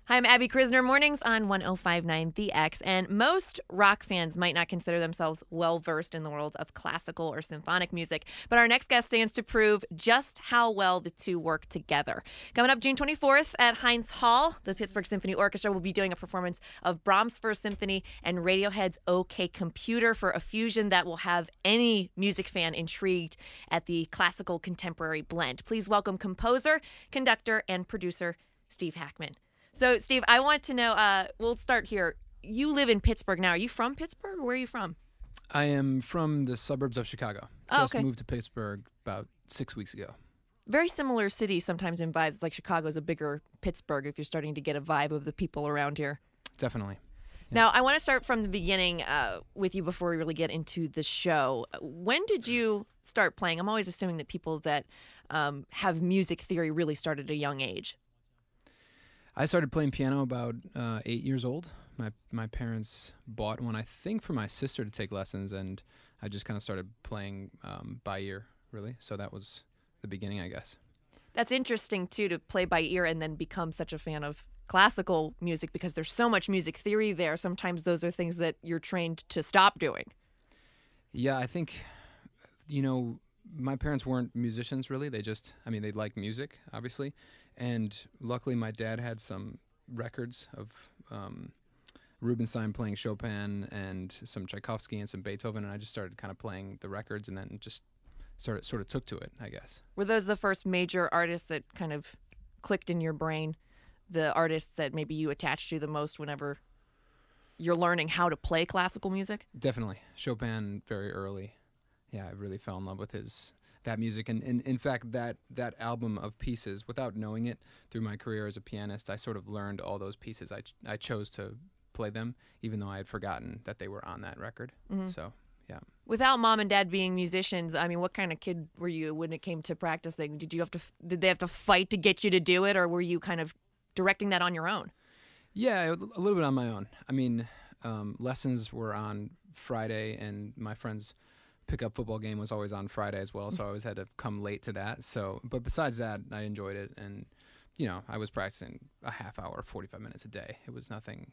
Hi, I'm Abby Krizner, mornings on 105.9 The X, and most rock fans might not consider themselves well-versed in the world of classical or symphonic music, but our next guest stands to prove just how well the two work together. Coming up June 24th at Heinz Hall, the Pittsburgh Symphony Orchestra will be doing a performance of Brahms' First Symphony and Radiohead's OK Computer for a fusion that will have any music fan intrigued at the classical contemporary blend. Please welcome composer, conductor, and producer Steve Hackman. So, Steve, I want to know, we'll start here. You live in Pittsburgh now. Are you from Pittsburgh, or where are you from? I am from the suburbs of Chicago. Just moved to Pittsburgh about 6 weeks ago. Very similar city sometimes in vibes. It's like Chicago's a bigger Pittsburgh if you're starting to get a vibe of the people around here. Definitely. Yeah. Now, I want to start from the beginning with you before we really get into the show. When did you start playing? I'm always assuming that people that have music theory really started at a young age. I started playing piano about 8 years old. My parents bought one, I think, for my sister to take lessons, and I just kind of started playing by ear, really. So that was the beginning, I guess. That's interesting, too, to play by ear and then become such a fan of classical music because there's so much music theory there. Sometimes those are things that you're trained to stop doing. Yeah, I think, my parents weren't musicians, really. They liked music, obviously. And luckily, my dad had some records of Rubinstein playing Chopin and some Tchaikovsky and some Beethoven, and I just started kind of playing the records and then just sort of took to it, I guess. Were those the first major artists that kind of clicked in your brain, the artists that maybe you attach to the most whenever you're learning how to play classical music? Definitely. Chopin very early. Yeah, I really fell in love with that music, and in fact that album of pieces, without knowing it through my career as a pianist, I sort of learned all those pieces. I chose to play them even though I had forgotten that they were on that record. Mm-hmm. So yeah. Without mom and dad being musicians, I mean, what kind of kid were you when it came to practicing? Did they have to fight to get you to do it, or were you kind of directing that on your own? Yeah, a little bit on my own. I mean, lessons were on Friday, and my friends' pickup football game was always on Friday as well, so I always had to come late to that. So, but besides that, I enjoyed it, and I was practicing a half hour, 45 minutes a day. It was nothing.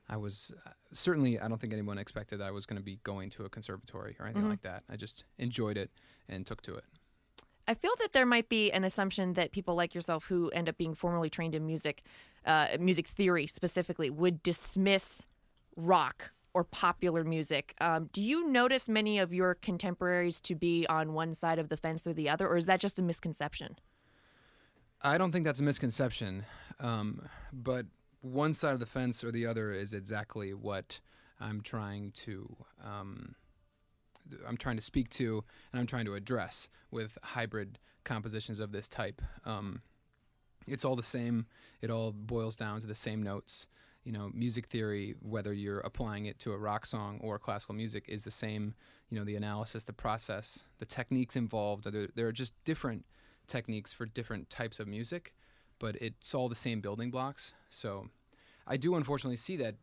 I was certainly, I don't think anyone expected I was going to be going to a conservatory or anything like that. I just enjoyed it and took to it. I feel that there might be an assumption that people like yourself who end up being formally trained in music theory specifically, would dismiss rock or popular music. Do you notice many of your contemporaries to be on one side of the fence or the other, or is that just a misconception? I don't think that's a misconception, but one side of the fence or the other is exactly what I'm trying to speak to, and I'm trying to address with hybrid compositions of this type. It's all the same. It all boils down to the same notes. Music theory, whether you're applying it to a rock song or classical music, is the same. The analysis, the process, the techniques involved. There are just different techniques for different types of music, but it's all the same building blocks. So I do unfortunately see that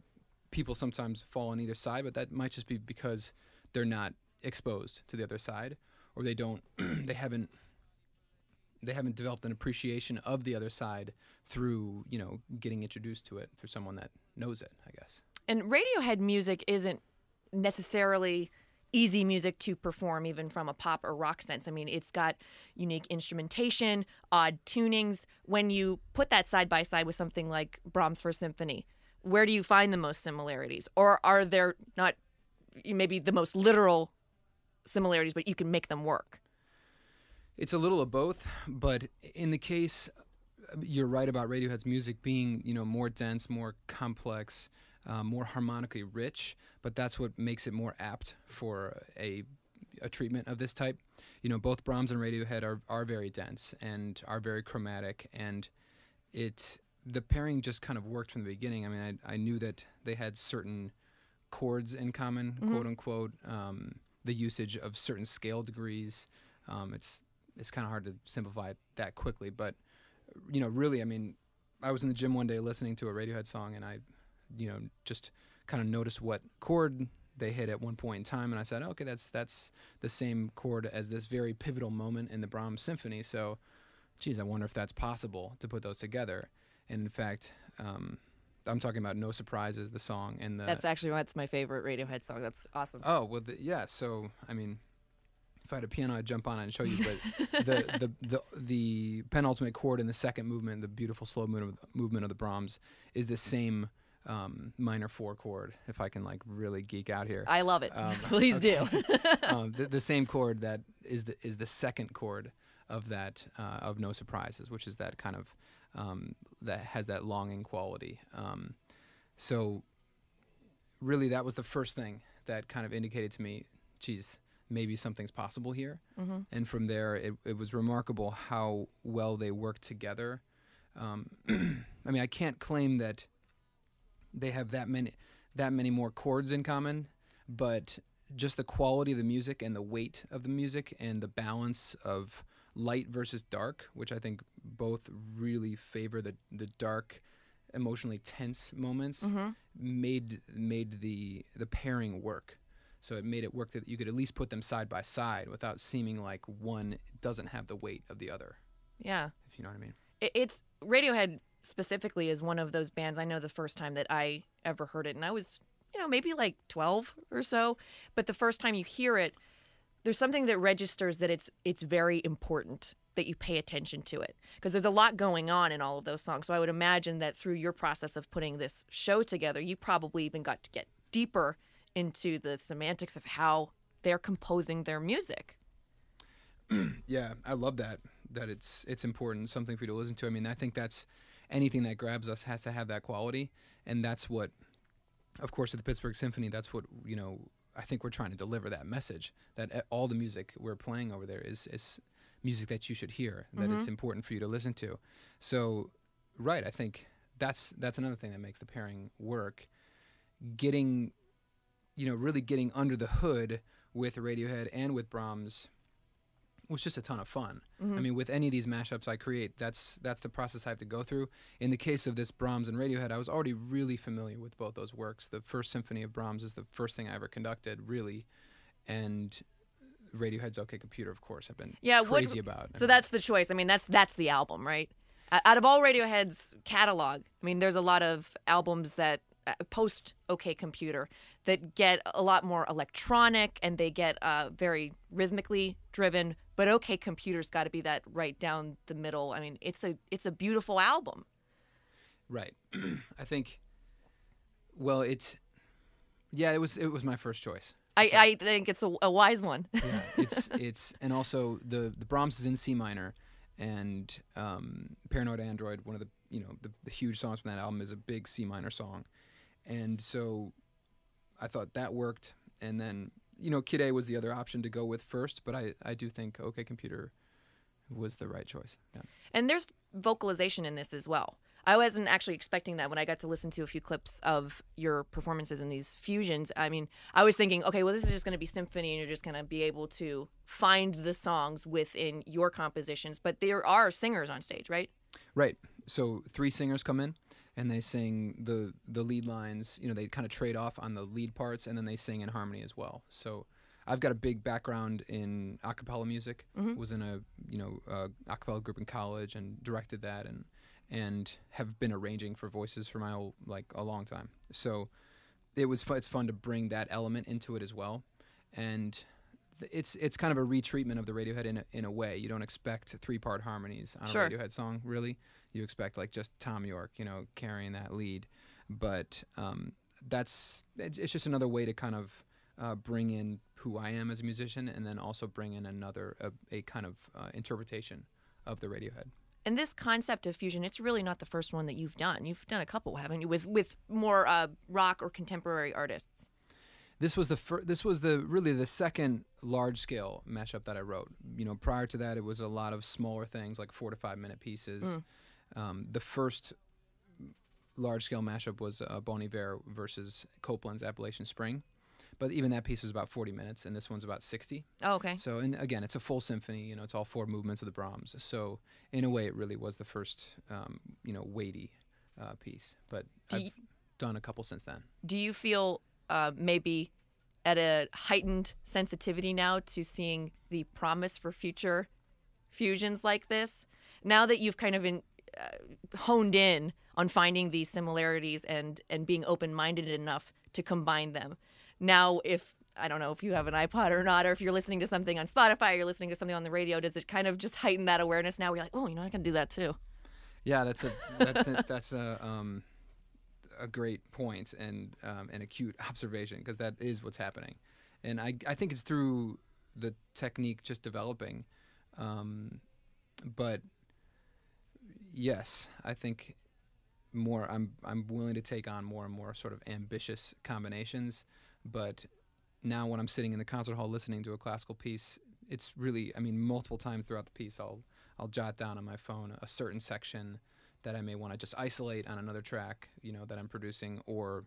people sometimes fall on either side, but that might just be because they're not exposed to the other side, or they don't they haven't developed an appreciation of the other side through getting introduced to it through someone that knows it, I guess. And Radiohead music isn't necessarily easy music to perform, even from a pop or rock sense. I mean, it's got unique instrumentation, odd tunings. When you put that side by side with something like Brahms' First Symphony, where do you find the most similarities? Or are there not maybe the most literal similarities, but you can make them work? It's a little of both, but in the case, you're right about Radiohead's music being, more dense, more complex, more harmonically rich, but that's what makes it more apt for a treatment of this type. Both Brahms and Radiohead are very dense and are very chromatic, and the pairing just kind of worked from the beginning. I mean, I knew that they had certain chords in common, quote unquote, the usage of certain scale degrees. It's kind of hard to simplify it that quickly, but really, I mean, I was in the gym one day listening to a Radiohead song, and I, just kind of noticed what chord they hit at one point in time, and I said, okay, that's the same chord as this very pivotal moment in the Brahms symphony. So, geez, I wonder if that's possible to put those together. And in fact, I'm talking about No Surprises, the song, and that's my favorite Radiohead song. That's awesome. Oh well, yeah. So I mean, if I had a piano, I'd jump on it and show you. But the penultimate chord in the second movement, the beautiful slow movement of the Brahms, is the same minor 4 chord. If I can like really geek out here, I love it. Please do. The same chord that is the second chord of that of No Surprises, which is that kind of that has that longing quality. So really, that was the first thing that kind of indicated to me, geez, maybe something's possible here. Mm-hmm. And from there, it was remarkable how well they worked together. I mean, I can't claim that they have that many more chords in common, but just the quality of the music and the weight of the music and the balance of light versus dark, which I think both really favor the dark, emotionally tense moments, Mm-hmm. made the pairing work. So it made it work that you could at least put them side by side without seeming like one doesn't have the weight of the other. Yeah. If you know what I mean. It's Radiohead specifically is one of those bands. I know the first time that I ever heard it, and I was, maybe like 12 or so, but the first time you hear it, there's something that registers that it's very important that you pay attention to it, because there's a lot going on in all of those songs. So I would imagine that through your process of putting this show together, you probably even got to get deeper into the semantics of how they're composing their music. Yeah, I love that it's important, something for you to listen to. I mean, I think that's anything that grabs us has to have that quality, and that's what, of course, at the Pittsburgh Symphony, that's what, I think we're trying to deliver that message, that all the music we're playing over there is music that you should hear, that Mm-hmm. it's important for you to listen to. So, right, I think that's another thing that makes the pairing work. Really getting under the hood with Radiohead and with Brahms was just a ton of fun. Mm-hmm. I mean, with any of these mashups I create, that's the process I have to go through. In the case of this Brahms and Radiohead, I was already really familiar with both those works. The first symphony of Brahms is the first thing I ever conducted, really, and Radiohead's OK Computer, of course, I've been crazy about. So that's the choice. I mean, that's the album, right? Out of all Radiohead's catalog, I mean, there's a lot of albums that post OK Computer that get a lot more electronic and they get very rhythmically driven. But OK Computer's got to be that right down the middle. I mean, it's a beautiful album. Right. I think. Well, it was my first choice. I think it's a wise one. Yeah, it's and also the Brahms is in C minor, and Paranoid Android, one of the huge songs from that album, is a big C minor song, and so I thought that worked. And then Kid A was the other option to go with first, but I do think OK Computer was the right choice. Yeah. And there's vocalization in this as well. I wasn't actually expecting that when I got to listen to a few clips of your performances in these fusions. I mean, I was thinking, okay, well, this is just going to be symphony and you're just going to be able to find the songs within your compositions. But there are singers on stage, right? Right. So 3 singers come in and they sing the lead lines. They kind of trade off on the lead parts, and then they sing in harmony as well. So I've got a big background in a cappella music. Mm-hmm. Was in a a cappella group in college and directed that, and have been arranging for voices for a long time. So it's fun to bring that element into it as well. And it's kind of a retreatment of the Radiohead in a way. You don't expect 3-part harmonies on Sure. a Radiohead song, really. You expect just Tom York, carrying that lead. But it's just another way to kind of bring in who I am as a musician, and then also bring in a kind of interpretation of the Radiohead. And this concept of fusion, it's really not the first one that you've done. You've done a couple, haven't you, with more rock or contemporary artists? This was really the second large-scale mashup that I wrote. Prior to that, it was a lot of smaller things, like 4 to 5 minute pieces. The first large-scale mashup was Bon Iver versus Copland's Appalachian Spring. But even that piece was about 40 minutes, and this one's about 60. Oh, okay. So, and again, it's a full symphony. It's all 4 movements of the Brahms. So, in a way, it really was the first, weighty piece. But I've done a couple since then. Do you feel maybe at a heightened sensitivity now to seeing the promise for future fusions like this? Now that you've kind of honed in on finding these similarities and being open-minded enough to combine them. Now, if I don't know if you have an iPod or not, or if you're listening to something on Spotify or you're listening to something on the radio, does it kind of just heighten that awareness now? Where you're like, oh, I can do that too. Yeah, that's a great point and an acute observation, because that is what's happening, and I think it's through the technique just developing, but yes, I think more. I'm willing to take on more and more sort of ambitious combinations, but now when I'm sitting in the concert hall listening to a classical piece, it's really, multiple times throughout the piece, I'll jot down on my phone a certain section that I may want to just isolate on another track, that I'm producing, or,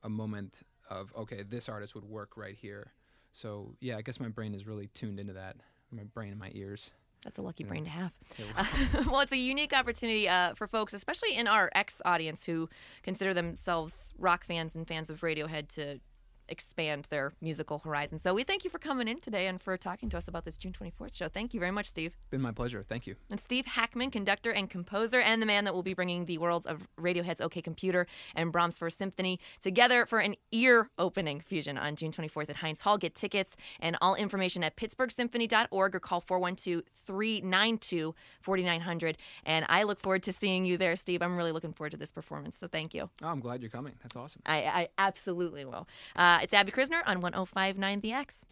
a moment of, okay, this artist would work right here. So, yeah, I guess my brain is really tuned into that, my brain and my ears. That's a lucky brain to have. Yeah. Well, it's a unique opportunity for folks, especially in our ex-audience who consider themselves rock fans and fans of Radiohead, to expand their musical horizon. So we thank you for coming in today and for talking to us about this June 24th show. Thank you very much, Steve. Been my pleasure. Thank you. And Steve Hackman, conductor and composer, and the man that will be bringing the worlds of Radiohead's OK Computer and Brahms' First Symphony together for an ear-opening fusion on June 24th at Heinz Hall. Get tickets and all information at pittsburghsymphony.org or call 412-392-4900. And I look forward to seeing you there, Steve. I'm really looking forward to this performance, so thank you. Oh, I'm glad you're coming. That's awesome. I absolutely will. It's Abby Krizner on 105.9 The X.